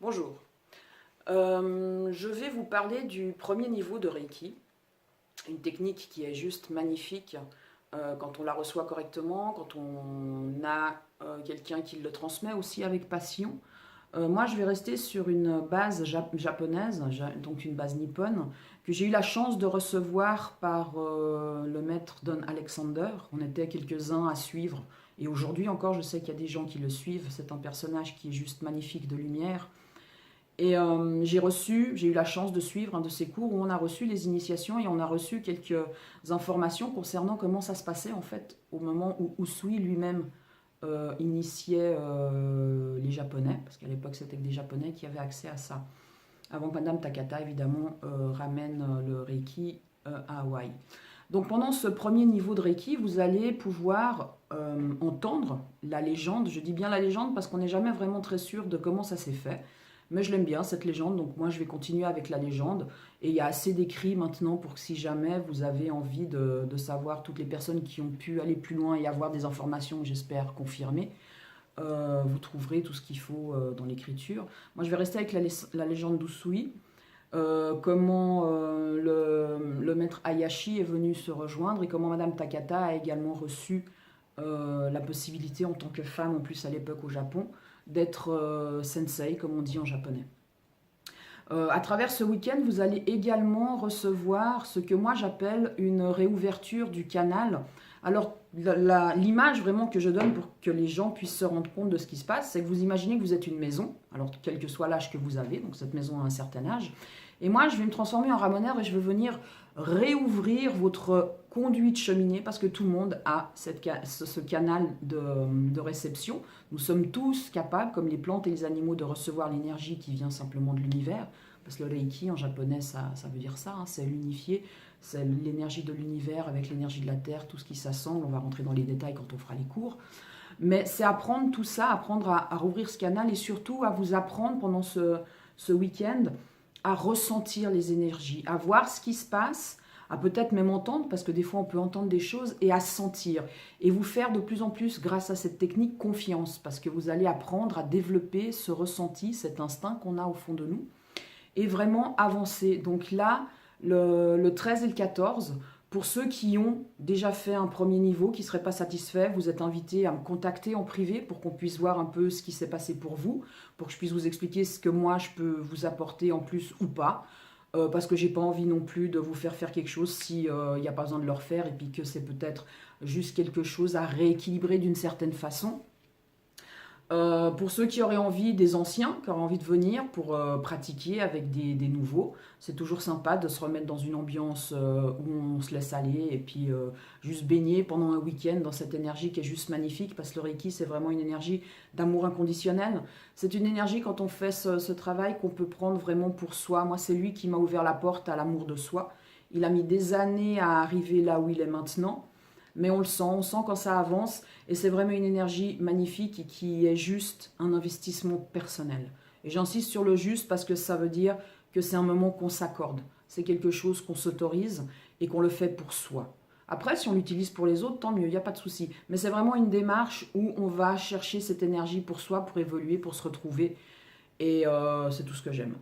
Bonjour, je vais vous parler du premier niveau de Reiki, une technique qui est juste magnifique quand on la reçoit correctement, quand on a quelqu'un qui le transmet aussi avec passion. Moi, je vais rester sur une base japonaise, donc une base nippone, que j'ai eu la chance de recevoir par le maître Don Alexander. On était quelques-uns à suivre, et aujourd'hui encore, je sais qu'il y a des gens qui le suivent. C'est un personnage qui est juste magnifique de lumière. Et j'ai eu la chance de suivre un de ces cours où on a reçu les initiations et on a reçu quelques informations concernant comment ça se passait en fait au moment où Usui lui-même initiait les Japonais, parce qu'à l'époque c'était que des Japonais qui avaient accès à ça, avant que Madame Takata évidemment ramène le Reiki à Hawaï. Donc pendant ce premier niveau de Reiki, vous allez pouvoir entendre la légende. Je dis bien la légende parce qu'on n'est jamais vraiment très sûr de comment ça s'est fait. Mais je l'aime bien cette légende, donc moi je vais continuer avec la légende. Et il y a assez d'écrits maintenant pour que si jamais vous avez envie de savoir toutes les personnes qui ont pu aller plus loin et avoir des informations, j'espère, confirmées, vous trouverez tout ce qu'il faut dans l'écriture. Moi je vais rester avec la légende d'Usui. Comment le maître Hayashi est venu se rejoindre et comment Madame Takata a également reçu la possibilité en tant que femme, en plus à l'époque au Japon, d'être sensei, comme on dit en japonais. À travers ce week-end, vous allez également recevoir ce que moi j'appelle une réouverture du canal. Alors, l'image vraiment que je donne pour que les gens puissent se rendre compte de ce qui se passe, c'est que vous imaginez que vous êtes une maison, alors quel que soit l'âge que vous avez, donc cette maison a un certain âge, et moi je vais me transformer en ramoneur et je vais venir réouvrir votre conduit de cheminée parce que tout le monde a ce canal de réception. Nous sommes tous capables, comme les plantes et les animaux, de recevoir l'énergie qui vient simplement de l'univers. Parce que le Reiki en japonais, ça veut dire ça, hein, c'est l'unifier, c'est l'énergie de l'univers avec l'énergie de la Terre, tout ce qui s'assemble. On va rentrer dans les détails quand on fera les cours. Mais c'est apprendre tout ça, apprendre à rouvrir ce canal et surtout à vous apprendre pendant ce week-end à ressentir les énergies, à voir ce qui se passe, à peut-être même entendre, parce que des fois on peut entendre des choses, et à sentir. Et vous faire de plus en plus, grâce à cette technique, confiance, parce que vous allez apprendre à développer ce ressenti, cet instinct qu'on a au fond de nous, et vraiment avancer. Donc là, le 13 et le 14, pour ceux qui ont déjà fait un premier niveau, qui ne seraient pas satisfaits, vous êtes invités à me contacter en privé pour qu'on puisse voir un peu ce qui s'est passé pour vous, pour que je puisse vous expliquer ce que moi je peux vous apporter en plus ou pas. Parce que j'ai pas envie non plus de vous faire quelque chose si il n'y a pas besoin de le refaire et puis que c'est peut-être juste quelque chose à rééquilibrer d'une certaine façon. Pour ceux qui auraient envie, des anciens, qui auraient envie de venir pour pratiquer avec des nouveaux, c'est toujours sympa de se remettre dans une ambiance où on se laisse aller et puis juste baigner pendant un week-end dans cette énergie qui est juste magnifique parce que le Reiki, c'est vraiment une énergie d'amour inconditionnel. C'est une énergie, quand on fait ce travail, qu'on peut prendre vraiment pour soi. Moi, c'est lui qui m'a ouvert la porte à l'amour de soi. Il a mis des années à arriver là où il est maintenant. Mais on sent quand ça avance, et c'est vraiment une énergie magnifique et qui est juste un investissement personnel. Et j'insiste sur le juste parce que ça veut dire que c'est un moment qu'on s'accorde. C'est quelque chose qu'on s'autorise et qu'on le fait pour soi. Après, si on l'utilise pour les autres, tant mieux, il n'y a pas de souci. Mais c'est vraiment une démarche où on va chercher cette énergie pour soi, pour évoluer, pour se retrouver. Et c'est tout ce que j'aime.